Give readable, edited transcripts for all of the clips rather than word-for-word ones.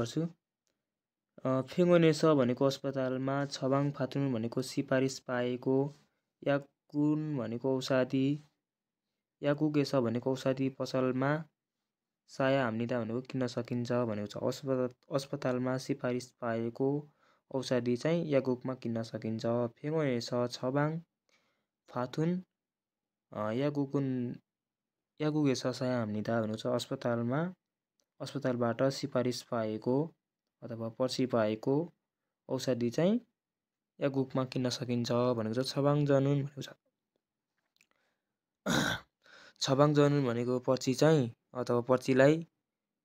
गर्छु। फेङ्गोने छ भनेको अस्पतालमा छबाङ फातुन भनेको सिफारिस पाएको, याकुन भनेको औषधि, याकुगे छ भनेको औषधि पसलमा, साया हाम्निदा भनेको किन्न सकिन्छ भनेको छ। अस्पतालमा सिफारिस पाएको औषधि चाहिँ याकुगमा किन्न सकिन्छ। फेङ्गोने छ छबाङ फातुन याकुगे छ साया हाम्निदा भनेको छ अस्पतालबाट सिफारिस पाएको अथवा पर्ची पाएको औषधि चाहिँ याकुगमा किन्न सकिन्छ भनेको छ। छबाङ जनुन भनेको छ छबाङ जनुन भनेको पर्ची चाहिँ अथवा पर्चीलाई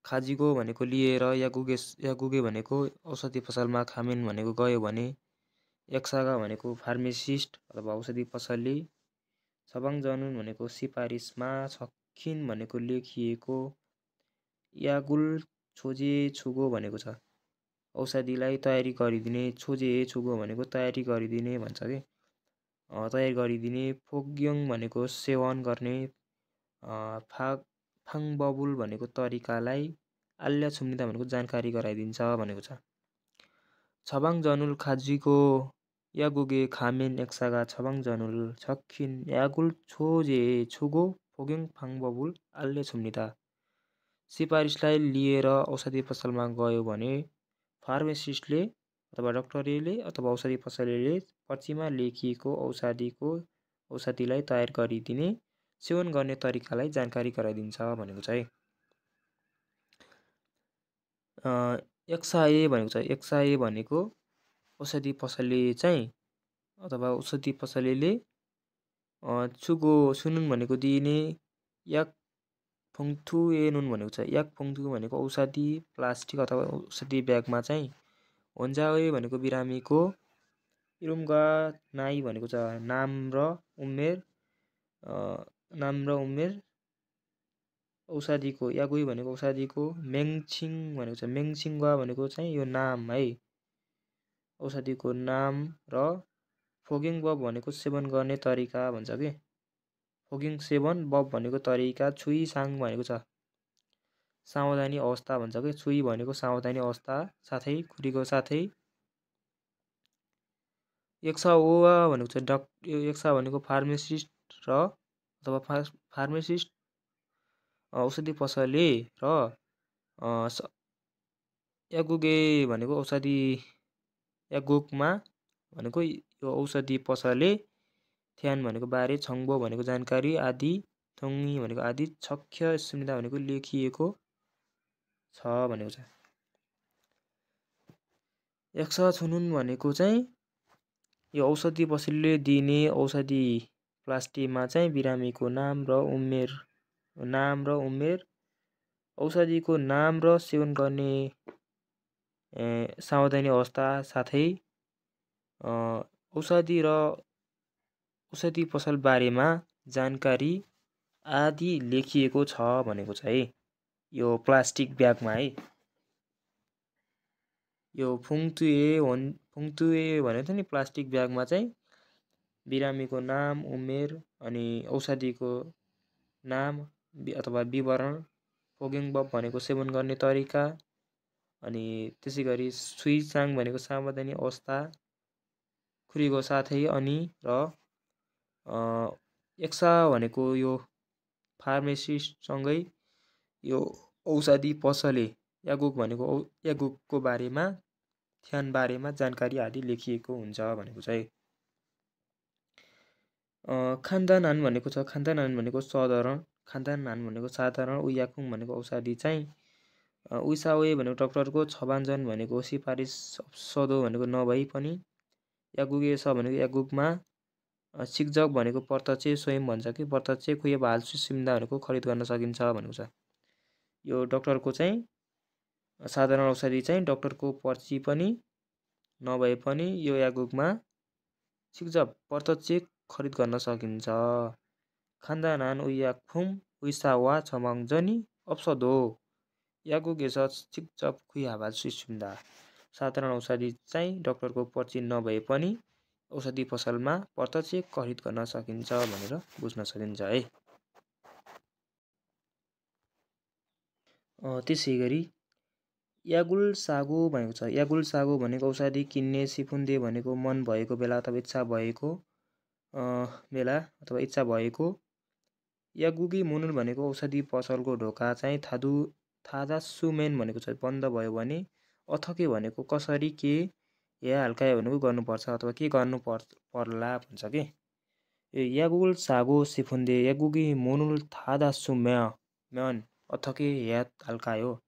खाजिगो भनेको लिएर याकुगे भनेको औषधि पसलमा खामेन भनेको गयो भने, यक्सागा भनेको फार्मेसिस्ट अथवा औषधि पसलले, छबाङ जनुन भनेको सिफारिसमा, छक्खिन भनेको लेखिएको, यागुल छोजे छुगो भनेको छ औषधिलाई तयारी गरिदिने, छोजे छुगो भनेको तयारी गरिदिने भन्छ कि तयारी गरिदिने, फोग्योङ भनेको सेवन गर्ने, फाङबबुल भनेको तरिकालाई, आल्या छुम्निदा भनेको जानकारी गराइदिन्छ भनेको छ। छबाङ जनुल खाजिगो यागुगे खामेन यक्सागा छबाङ जनुल छक्खिन यागुल छोजे छुगो फोग्योङ फाङबबुल आल्या छुम्निदा। सिफारिसलाई लिएर औषधि पसलमा गयो भने फार्मेसिस्टले अथवा डाक्टरले अथवा औषधि पसलले पर्चीमा लेखिएको औषधिलाई तयार गरिदिने, सेवन गर्ने तरिकालाई जानकारी गराइदिन्छ भनेको छ। एक्साए भनेको छ एक्साए भनेको औषधि पसलले चाहिँ अथवा औषधि पसलले छुगो सुनुन भनेको दिने, याक फुङथु ए नुन भनेको छ याक फुङथु भनेको औषधि प्लास्टिक अथवा औषधि ब्यागमा चाहिँ, होन्जावे भनेको बिरामीको, इरुम्गा नाई भनेको छ नाम र उमेर, औषधिको, यागुई भनेको औषधिको, मेङछिङ भनेको छ मेङछिङगा भनेको चाहिँ यो नाम है औषधिको नाम, र फोगिङ बब भनेको सेवन गर्ने तरिका भन्छ कि फोगिङ सेवन, बब भनेको तरिका, छुई साङ भनेको छ सावधानी अवस्था भन्छ कि छुई भनेको सावधानी अवस्था साथै खुरीको साथै, यक्साओवा भनेको छ यक्सा भनेको फार्मेसिस्ट र अथवा फार्मेसिस्ट औषधि पसलले, र यागुगे भनेको औषधि यागुगमा भनेको यो औषधि पसलले, थ्यान भनेको बारे, छङ्बो भनेको जानकारी आदि, थोङ्गी भनेको आदि, छक्ष्य सुनिदा भनेको लेखिएको छ भनेको छ। यक्सा छुनुन भनेको चाहिँ यो औषधि पसलले दिने औषधि प्लास्टिकमा चाहिँ बिरामीको नाम र उमेर, औषधिको नाम र सेवन गर्ने सावधानी अवस्था साथै औषधि पसल बारेमा जानकारी आदि लेखिएको छ भनेको छ है यो प्लास्टिक ब्यागमा है। यो फुङतुए भनेको नि प्लास्टिक ब्यागमा चाहिँ बिरामीको नाम, उमेर अनि औषधिको नाम अथवा विवरण, फोगिङ बब भनेको सेवन गर्ने तरिका, अनि त्यसै गरी सुइचाङ भनेको सावधानी अवस्था खुरीको साथै, अनि र यक्सा भनेको यो फार्मेसिस्टसँगै यो औषधि पसले यागुगको बारेमा, थ्यान बारेमा जानकारी आदि लेखिएको हुन्छ भनेको छ है। खानदान भनेको छ खानदान भनेको साधारण, खानदान भनेको साधारण, उयाकुङ भनेको औषधि चाहिँ, उइसावे भनेको डाक्टरको, छबान्जन भनेको सिफारिस सदो भनेको नभई पनि, यागुगे छ भनेको यागुगमा, सिक्जक भनेको प्रत्यक्ष स्वयं भन्छ कि प्रत्यक्ष खुइ भाल सुसिम्दा भनेको खरिद गर्न सकिन्छ भनेको छ। यो डाक्टरको चाहिँ साधारण औषधि चाहिँ डाक्टरको पर्ची पनि नभए पनि यो यागुगमा सिक्जक प्रत्यक्ष खरिद गर्न सकिन्छ। खानदानान उयाकुम उइसावा छमाङजनी अप्सदो यागुगे छ सिक्जक खुइ हावाल सुसिम्दा। साधारण औषधि चाहिँ डाक्टरको पर्ची नभए पनि औषधि पसलमा प्रत्यक्ष खरिद गर्न सकिन्छ भनेर बुझ्न सकिन्छ है। त्यसै गरी यागुल सागो भनेको छ। यागुल सागो भनेको औषधि किन्ने, सिफुन्दे भनेको मन भएको बेला अथवा इच्छा भएको बेला अथवा इच्छा भएको। यागुगी मुनुल भनेको औषधि पसलको ढोका चाहिँ थादासुमेन भनेको छ बन्द भयो भने। अथके भनेको कसरी के या हल्का भनेको गर्नुपर्छ अथवा के गर्नु पर्ला भन्छ के। यागुल सागो सिफुन्दे यागुगी मुनुल थादासुमेन अथके या हल्कायो।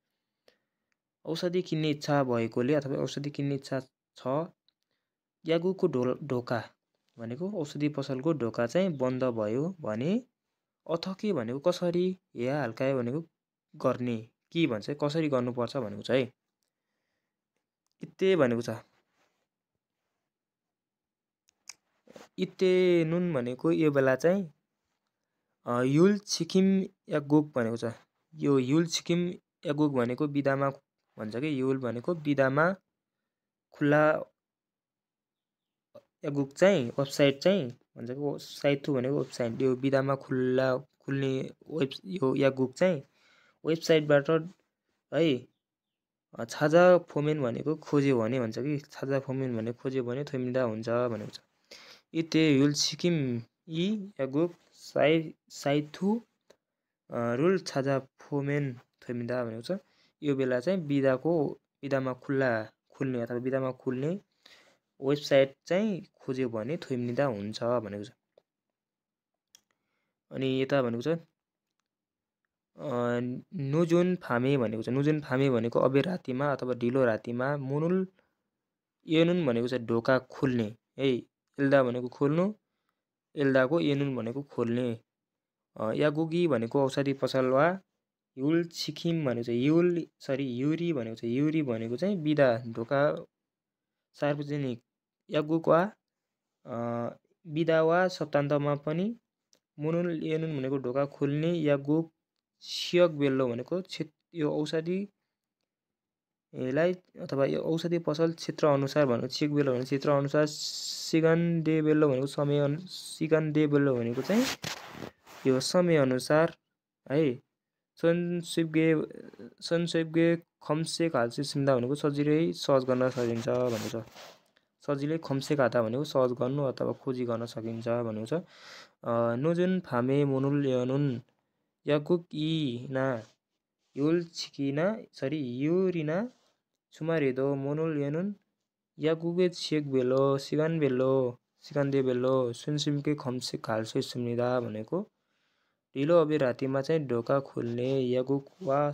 औषधि किन्ने इच्छा भएकोले अथवा औषधि किन्ने इच्छा छ। यागुको ढोका भनेको औषधि पसलको ढोका चाहिँ बन्द भयो भने। अथके भनेको कसरी या हल्कायो भनेको गर्ने के भन्छ कसरी गर्नुपर्छ भनेको छ है। इत्ते भनेको छ। इत्ते नुन भनेको यो बेला चाहिँ युल छिकिम यागुक भनेको छ। यो युल छिकिम यागुक भनेको बिदामा भन्छ कि। युल भनेको बिदामा खुल्ला यागुक चाहिँ वेबसाइट चाहिँ भन्छ कि। साइथु भनेको वेबसाइट। यो बिदामा खुल्ने यो यागुक चाहिँ वेबसाइटबाट है छाजा फोमेन भनेको खोज्यो भने भन्छ कि। छाजा फोमेन भनेको खोज्यो भने थोमिदा हुन्छ भनेको छ। इते युल सिकिम इ यागुक साइथु रुल छाजा फोमेन थोमिदा भनेको छ। यो बेला चाहिँ बिदामा खुल्ने अथवा बिदामा खुल्ने वेबसाइट चाहिँ खोज्यो भने थोमिदा हुन्छ भनेको छ। अनि यता भनेको छ नुजुन फामे भनेको छ। नुजुन फामे भनेको अबेर रातिमा अथवा ढिलो रातिमा। मुनुल एनुन भनेको चाहिँ ढोका खुल्ने है। एल्दा भनेको खोल्नु, एल्दाको एनुन भनेको खोल्ने। यागुगी भनेको औषधि पसल वा। युल छिकिम भनेको चाहिँ युरी भनेको चाहिँ युरी भनेको चाहिँ बिदा ढोका सार्वजनिक। यागुक वा बिदा वा सप्तान्तमा पनि। मुनुल एनुन भनेको ढोका खुल्ने। यागुक सियक बेल्लो भनेको यो औषधिलाई अथवा यो औषधि पसल क्षेत्र अनुसार भनेको सियक बेल्लो भनेको क्षेत्र अनुसार। सिगन डे बेल्लो भनेको सिगन डे बेल्लो भनेको चाहिँ यो समय अनुसार है। सनसेपगे खम्से खाल्से सिम्दा भनेको सजिलै सर्च गर्न सकिन्छ भनेको छ। सजिलै खम्से खाता भनेको सर्च गर्नु अथवा खोजी गर्न सकिन्छ भनेको छ। नुजुन फामे मुनुल एनुन यागुक इना युल छिकिना युरिना सुमारिदो मुनुल एनुन यागुगे छियक बेल्लो सिगन्दे बेल्लो सुनसिमके खम्से खाल्से सुम्निदा भनेको ढिलो अबेर रातिमा चाहिँ ढोका खुल्ने। यागुक वा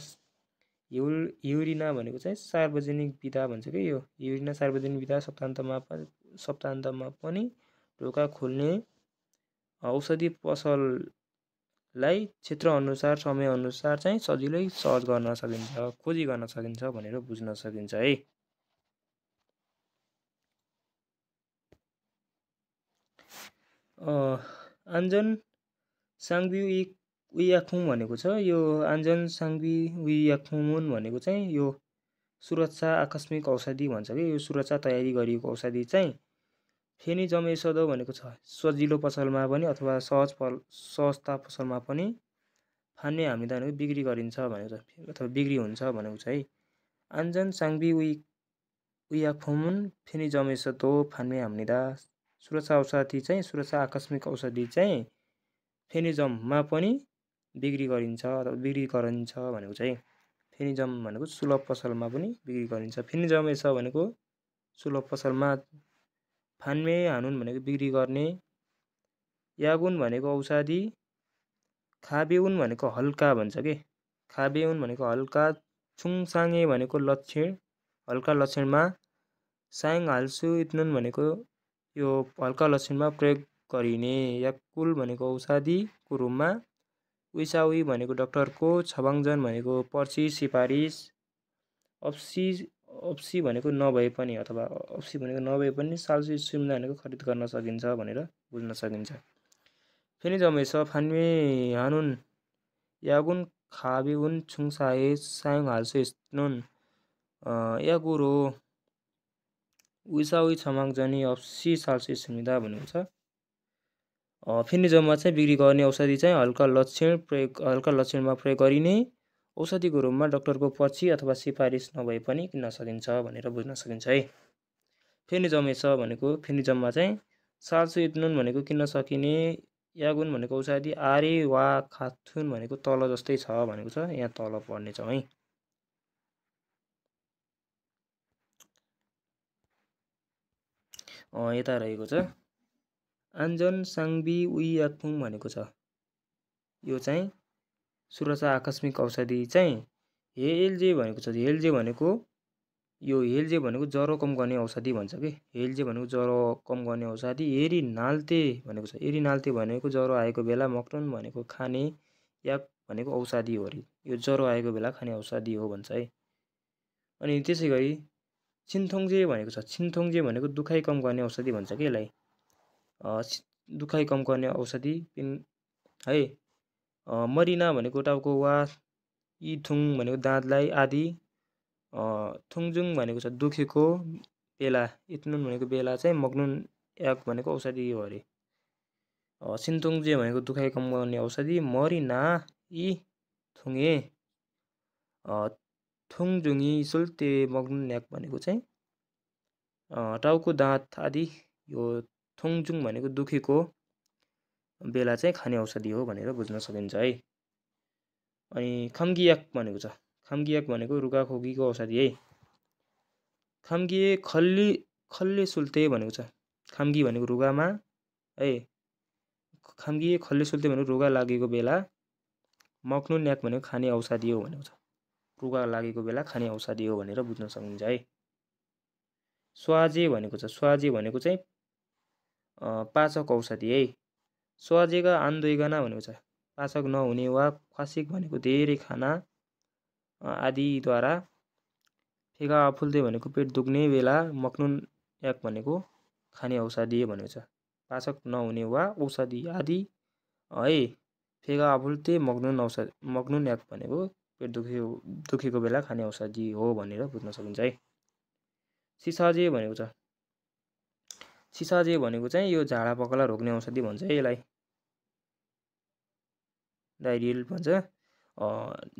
युरिना भनेको चाहिँ सार्वजनिक बिदा भन्छ कि। यो युरिना सार्वजनिक बिदा सप्तान्तमा पनि ढोका खुल्ने। औषधि पसललाई क्षेत्र अनुसार समय अनुसार चाहिँ सजिलै सर्च गर्न सकिन्छ खोजी गर्न सकिन्छ भनेर बुझ्न सकिन्छ है। आन्जन साङ्बी उयाखुङ भनेको छ। यो आन्जन साङ्बी उयाखुमुन भनेको चाहिँ यो सुरक्षा आकस्मिक औषधि भन्छ कि। यो सुरक्षा तयारी गरिएको औषधि चाहिँ फेनि जमेसदो भनेको छ। सजिलो पसलमा पनि अथवा सहजता पसलमा पनि फान्ने हामीदा भनेको बिक्री गरिन्छ भनेको छ अथवा बिक्री हुन्छ भनेको छ है। आन्जन साङ्बी उयाखुमुन फेनि जमेसदो फान्ने हामीदा सुरक्षा औषधि चाहिँ सुरक्षा आकस्मिक औषधि चाहिँ फेनिजममा पनि बिक्री गरिन्छ अथवा बिक्री गरिन्छ भनेको चाहिँ। फेनिजम भनेको सुलभ पसलमा पनि बिक्री गरिन्छ। फेनिजमेस भनेको सुलभ पसलमा। फान्मे हानुन भनेको बिक्री गर्ने। यागुन भनेको औषधि। खाबेउन भनेको हल्का भन्छ कि। खाबेउन भनेको हल्का। छुङसाङे भनेको लक्षण हल्का लक्षणमा। साङ हाल्सु इत्नुन भनेको यो हल्का लक्षणमा प्रयोग गरिने। याकुल भनेको औषधिको रूपमा। उइसाउई भनेको डाक्टरको। छबाङजन भनेको पर्ची सिफारिस। अप्सी भनेको नभए पनि अथवा अप्सी भनेको नभए पनि साल्सी सुम्दा भनेको खरिद गर्न सकिन्छ भनेर बुझ्न सकिन्छ। फेनि जमेस फान्मे हानुन यागुन खाबेउन छुङसाए साङ हाल्सु इस्नुन यागुरो उइसाउई छमाङजनी अप्सी साल्सी सुम्दा भनेको छ। फेनिजममा चाहिँ बिक्री गर्ने औषधि चाहिँ हल्का लक्षणमा प्रयोग गरिने औषधिको रूपमा डाक्टरको पछि अथवा सिफारिस नभए पनि किन्न सकिन्छ भनेर बुझ्न सकिन्छ है। फेनिजमेस भनेको फेनिजममा चाहिँ साल्सुइटनुन भनेको किन्न सकिने, यागुन भनेको औषधि, आरे वा खाथुन भनेको तल जस्तै छ भनेको छ, यहाँ तल पढ्नेछौँ है। यता रहेको छ आन्जन साङ्बी उइयाकुङ भनेको छ। यो चाहिँ सुरक्षा आकस्मिक औषधि चाहिँ हेलजे भनेको छ। हेलजे भनेको यो हेलजे भनेको ज्वरो कम गर्ने औषधि भन्छ कि। हेलजे भनेको ज्वरो कम गर्ने औषधि। एरी नाल्ते भनेको छ। एरी नाल्ते भनेको ज्वरो आएको बेला मक्टुन भनेको खाने याक भनेको औषधि हो अरे। यो ज्वरो आएको बेला खाने औषधि हो भन्छ है। अनि त्यसै गरी छिन्थोङ्जे भनेको छ। छिन्थोङ्जे भनेको दुखाइ कम गर्ने औषधि भन्छ कि यसलाई। दुखाइ कम गर्ने औषधि है। मरिना भनेको टाउको वा, इथुङ भनेको दाँतलाई आदि, थुङजुङ भनेको छ दुखेको बेला, इत्नुन भनेको बेला चाहिँ, मग्नुन याक भनेको औषधि हो अरे। सिन्थोङ्जे भनेको दुखाइ कम गर्ने औषधि। मरिना इ थुङे थुङजुङी सुल्ते मग्नुन याक भनेको चाहिँ टाउको दाँत आदि, यो थुङजुङ भनेको दुखेको बेला चाहिँ खाने औषधि हो भनेर बुझ्न सकिन्छ है। अनि खम्गियाक भनेको छ। खम्गियाक भनेको रुगाखोकीको औषधि है। खम्गिए खल्ले सुल्ते भनेको छ। खाम्गी भनेको रुगामा है। खाम्गिए खल्ले सुल्ते भनेको रुगा लागेको बेला, मक्नुन याक भनेको खाने औषधि हो भनेको छ। रुगा लागेको बेला खाने औषधि हो भनेर बुझ्न सकिन्छ है। स्वाजे भनेको छ। स्वाजे भनेको चाहिँ पाचक औषधि है। स्वाजेका आन्दोइगना भनेको छ। पाचक नहुने वा ख्वासिक भनेको धेरै खाना आदिद्वारा, फेगा आफुल्ते भनेको पेट दुख्ने बेला, मक्नुन याक भनेको खाने औषधि भनेको छ। पाचक नहुने वा औषधि आदि है। फेगा आफुल्ते मग्नुन याक भनेको पेट दुखेको बेला खाने औषधि हो भनेर बुझ्न सकिन्छ है। सिसाजे भनेको छ। सिसाजे भनेको चाहिँ यो झाडा पखाला रोक्ने औषधि भन्छ है यसलाई। डाइरियल भन्छ।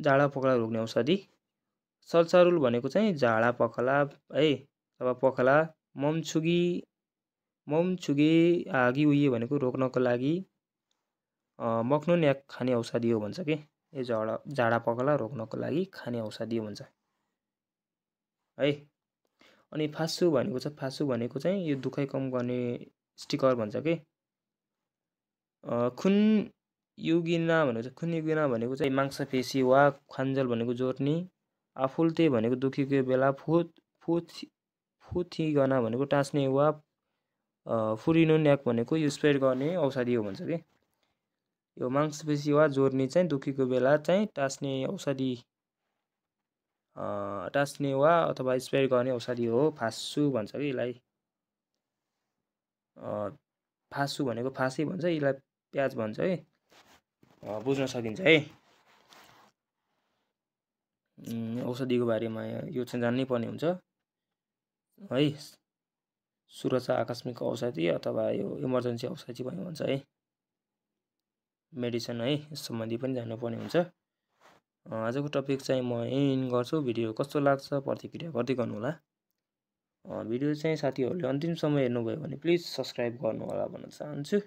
झाडा पखाला रोक्ने औषधि। सल्सारुल भनेको चाहिँ झाडा पखाला है अथवा पखाला, ममछुगे आगी उइए भनेको रोक्नको लागि, मक्नुन याक खाने औषधि हो भन्छ कि। यो झाडा पखाला रोक्नको लागि खाने औषधि भन्छ है। अनि फासु भनेको छ। फासु भनेको चाहिँ यो दुखाइ कम गर्ने स्टिकर भन्छ कि। खुन युगिना भनेको छ। खुन युगिना भनेको चाहिँ मांसपेशी वा ख्वान्जल भनेको जोर्नी, आफुल्ते भनेको दुखेको बेला, फुथिगना भनेको टाँस्ने वा फुरिनुन याक भनेको यो स्प्रे गर्ने औषधि हो भन्छ कि। यो मांसपेशी वा जोर्नी चाहिँ दुखेको बेला चाहिँ टाँस्ने औषधि, टाँस्ने वा अथवा स्प्रे गर्ने औषधि हो, फासु भन्छ कि यसलाई। फासु भनेको फाँसी भन्छ, यसलाई प्याज भन्छ है। बुझ्न सकिन्छ है। औषधिको बारेमा यो चाहिँ जान्नै पर्ने हुन्छ है। सुरक्षा आकस्मिक औषधि अथवा यो इमर्जेन्सी औषधि पनि भन्छ है। मेडिसिन है, यस सम्बन्धी पनि जान्नुपर्ने हुन्छ। आजको टपिक चाहिँ म यहीँ गर्छु। भिडियो कस्तो लाग्छ प्रतिक्रिया गर्दै गर्नुहोला। भिडियो चाहिँ साथीहरूले अन्तिमसम्म हेर्नुभयो भने प्लिज सब्सक्राइब गर्नु होला भन्न चाहन्छु।